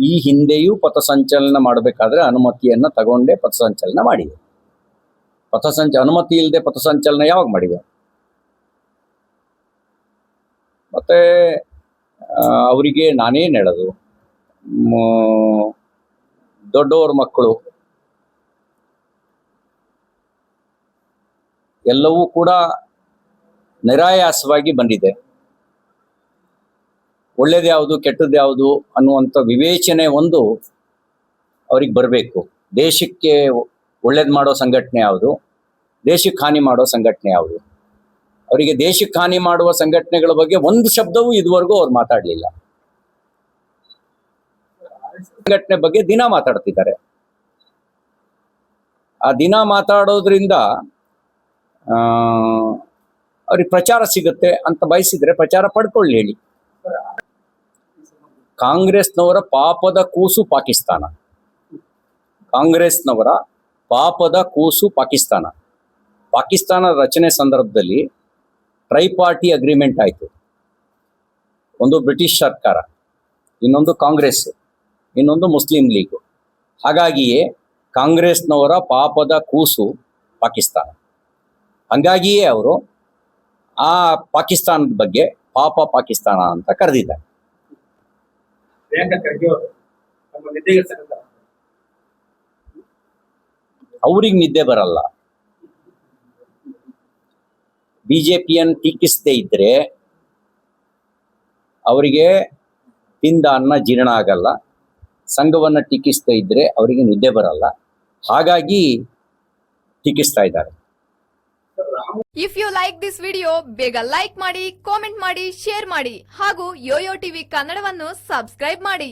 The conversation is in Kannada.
ಈ ಹಿಂದೆಯೂ ಪಥಸಂಚಲನ ಮಾಡಬೇಕಾದ್ರೆ ಅನುಮತಿಯನ್ನ ತಗೊಂಡೇ ಪಥಸಂಚಲನ ಮಾಡಿದೆ. ಅನುಮತಿ ಇಲ್ಲದೆ ಪಥಸಂಚಲನ ಯಾವಾಗ ಮಾಡಿದೆ? ಮತ್ತೆ ಅವರಿಗೆ ನಾನೇನು ಹೇಳೋದು, ದೊಡ್ಡವ್ರ ಮಕ್ಕಳು ಎಲ್ಲವೂ ಕೂಡ ನಿರಾಯಾಸವಾಗಿ ಬಂದಿದೆ. ಒಳ್ಳೇದು ಯಾವುದು ಕೆಟ್ಟದ್ದು ಯಾವುದು ಅನ್ನುವಂಥ ವಿವೇಚನೆ ಒಂದು ಅವ್ರಿಗೆ ಬರಬೇಕು. ದೇಶಕ್ಕೆ ಒಳ್ಳೇದು ಮಾಡೋ ಸಂಘಟನೆ ಯಾವುದು, ದೇಶಕ್ಕೆ ಹಾನಿ ಮಾಡೋ ಸಂಘಟನೆ ಯಾವುದು? ಅವರಿಗೆ ದೇಶಕ್ಕೆ ಹಾನಿ ಮಾಡುವ ಸಂಘಟನೆಗಳ ಬಗ್ಗೆ ಒಂದು ಶಬ್ದವೂ ಇದುವರೆಗೂ ಅವ್ರು ಮಾತಾಡಲಿಲ್ಲ. ಸಂಘಟನೆ ಬಗ್ಗೆ ದಿನ ಮಾತಾಡ್ತಿದ್ದಾರೆ. ಆ ದಿನ ಮಾತಾಡೋದ್ರಿಂದ ಅವ್ರಿಗೆ ಪ್ರಚಾರ ಸಿಗುತ್ತೆ ಅಂತ ಬಯಸಿದ್ರೆ ಪ್ರಚಾರ ಪಡ್ಕೊಳ್ಳಿ ಹೇಳಿ. ಕಾಂಗ್ರೆಸ್ನವರ ಪಾಪದ ಕೂಸು ಪಾಕಿಸ್ತಾನ. ಕಾಂಗ್ರೆಸ್ನವರ ಪಾಪದ ಕೂಸು ಪಾಕಿಸ್ತಾನ. ಪಾಕಿಸ್ತಾನ ರಚನೆ ಸಂದರ್ಭದಲ್ಲಿ ಟ್ರೈಪಾರ್ಟಿ ಅಗ್ರಿಮೆಂಟ್ ಆಯಿತು. ಒಂದು ಬ್ರಿಟಿಷ್ ಸರ್ಕಾರ, ಇನ್ನೊಂದು ಕಾಂಗ್ರೆಸ್, ಇನ್ನೊಂದು ಮುಸ್ಲಿಂ ಲೀಗು. ಹಾಗಾಗಿಯೇ ಕಾಂಗ್ರೆಸ್ನವರ ಪಾಪದ ಕೂಸು ಪಾಕಿಸ್ತಾನ. ಹಾಗಾಗಿಯೇ ಅವರು ಆ ಪಾಕಿಸ್ತಾನದ ಬಗ್ಗೆ ಪಾಪ ಪಾಕಿಸ್ತಾನ ಅಂತ ಕರೆದಿದ್ದಾರೆ. ಅವ್ರಿಗೆ ನಿದ್ದೆ ಬರಲ್ಲ. ಬಿಜೆಪಿಯನ್ನು ಟೀಕಿಸದೇ ಇದ್ರೆ ಅವರಿಗೆ ತಿಂದ ಅನ್ನ ಜೀರ್ಣ ಆಗಲ್ಲ. ಸಂಘವನ್ನು ಟೀಕಿಸದೇ ಇದ್ರೆ ಅವರಿಗೆ ನಿದ್ದೆ ಬರಲ್ಲ. ಹಾಗಾಗಿ ಟೀಕಿಸ್ತಾ ಇದ್ದಾರೆ. If you like this video ಬೇಗ ಲೈಕ್ ಮಾಡಿ, ಕಾಮೆಂಟ್ ಮಾಡಿ, ಶೇರ್ ಮಾಡಿ ಹಾಗೂ ಯೋಯೋ ಟಿವಿ ಕನ್ನಡವನ್ನು ಸಬ್ಸ್ಕ್ರೈಬ್ ಮಾಡಿ.